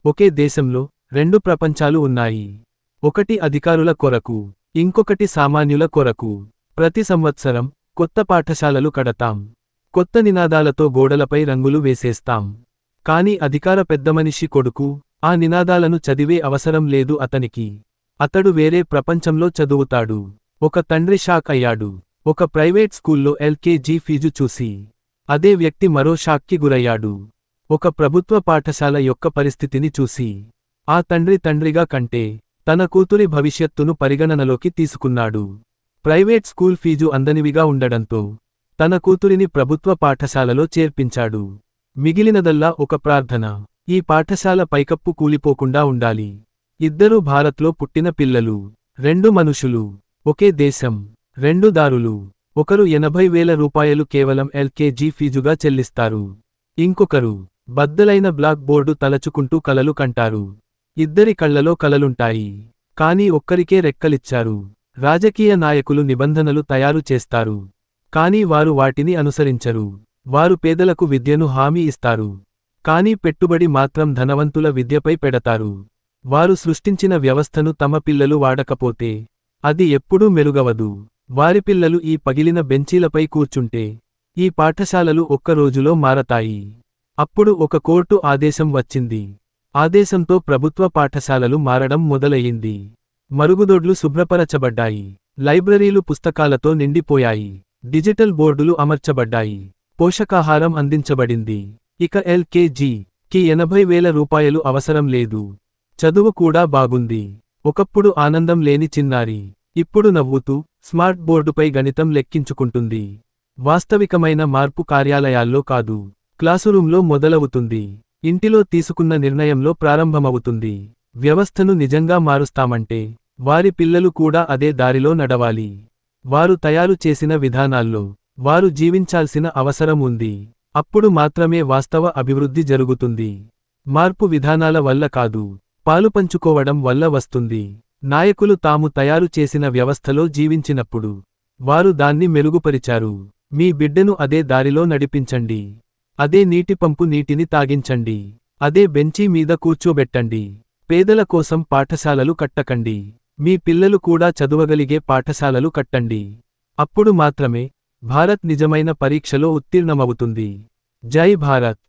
ఒకే దేశంలో రెండు ప్రపంచాలు ఉన్నాయి. ఒకటి అధికారుల కొరకు, ఇంకొకటి సామాన్యుల కొరకు. ప్రతి సంవత్సరం కొత్త పాఠశాలలు కడతాం. కొత్త నినాదాలతో గోడలపై రంగులు వేసేస్తాం. కాని అధికార పెద్దమనిషి కొడుకు ఆ నినాదాలను చదివే అవసరం లేదు అతనికి. అతడు వేరే ప్రపంచంలో చదువుతాడు. ఒక తండ్రి షాక్ అయ్యాడు. ఒక ప్రైవేట్ స్కూల్లో ఎల్కేజీ ఫీజు చూసి. అదే వ్యక్తి మరో షాక్కి గురయ్యాడు. ఒక ప్రభుత్వ పాఠశాల యొక్క పరిస్థితిని చూసి. ఆ తండ్రి తండ్రిగా కంటే తన కూతురి భవిష్యత్తును పరిగణనలోకి తీసుకున్నాడు. ప్రైవేట్ స్కూల్ ఫీజు అందనివిగా ఉండడంతో తన కూతురిని ప్రభుత్వ పాఠశాలలో చేర్పించాడు. మిగిలినదల్లా ఒక ప్రార్థన. ఈ పాఠశాల పైకప్పు కూలిపోకుండా ఉండాలి. ఇద్దరూ భారత్లో పుట్టిన పిల్లలు. రెండు మనుషులు, ఒకే దేశం, రెండు దారులు. ఒకరు 80,000 రూపాయలు కేవలం ఎల్కేజీ ఫీజుగా చెల్లిస్తారు. ఇంకొకరు బద్దలైన బ్లాక్ బోర్డు తలచుకుంటూ కలలు కంటారు. ఇద్దరి కళ్లలో కలలుంటాయి. కానీ ఒక్కరికే రెక్కలిచ్చారు. రాజకీయ నాయకులు నిబంధనలు తయారు చేస్తారు. కానీ వారు వాటిని అనుసరించరు. వారు పేదలకు విద్యను హామీ ఇస్తారు. కానీ పెట్టుబడి మాత్రం ధనవంతుల విద్యపై పెడతారు. వారు సృష్టించిన వ్యవస్థను తమ పిల్లలు వాడకపోతే అది ఎప్పుడూ మెరుగవదు. వారి పిల్లలు ఈ పగిలిన బెంచీలపై కూర్చుంటే ఈ పాఠశాలలు ఒక్క రోజులో మారతాయి. అప్పుడు ఒక కోర్టు ఆదేశం వచ్చింది. ఆదేశంతో ప్రభుత్వ పాఠశాలలు మారడం మొదలయ్యింది. మరుగుదొడ్లు శుభ్రపరచబడ్డాయి. లైబ్రరీలు పుస్తకాలతో నిండిపోయాయి. డిజిటల్ బోర్డులు అమర్చబడ్డాయి. పోషకాహారం అందించబడింది. ఇక ఎల్కేజీకి 80,000 రూపాయలు అవసరం లేదు. చదువు కూడా బాగుంది. ఒకప్పుడు ఆనందం లేని చిన్నారి ఇప్పుడు నవ్వుతూ స్మార్ట్ బోర్డుపై గణితం లెక్కించుకుంటుంది. వాస్తవికమైన మార్పు కార్యాలయాల్లో కాదు, క్లాసురూంలో మొదలవుతుంది. ఇంటిలో తీసుకున్న నిర్ణయంలో ప్రారంభమవుతుంది. వ్యవస్థను నిజంగా మారుస్తామంటే వారి పిల్లలు కూడా అదే దారిలో నడవాలి. వారు తయారు చేసిన విధానాల్లో వారు జీవించాల్సిన అవసరం ఉంది. అప్పుడు మాత్రమే వాస్తవ అభివృద్ధి జరుగుతుంది. మార్పు విధానాల వల్ల కాదు, పాలుపంచుకోవడం వల్ల వస్తుంది. నాయకులు తాము తయారు చేసిన వ్యవస్థలో జీవించినప్పుడు వారు దాన్ని మెరుగుపరిచారు. మీ బిడ్డను అదే దారిలో నడిపించండి. అదే నీటి పంపు నీటిని తాగించండి. అదే బెంచీ మీద కూర్చోబెట్టండి. పేదల కోసం పాఠశాలలు కట్టకండి. మీ పిల్లలు కూడా చదువగలిగే పాఠశాలలు కట్టండి. అప్పుడు మాత్రమే భారత్ నిజమైన పరీక్షలో ఉత్తీర్ణమవుతుంది. జై భారత్.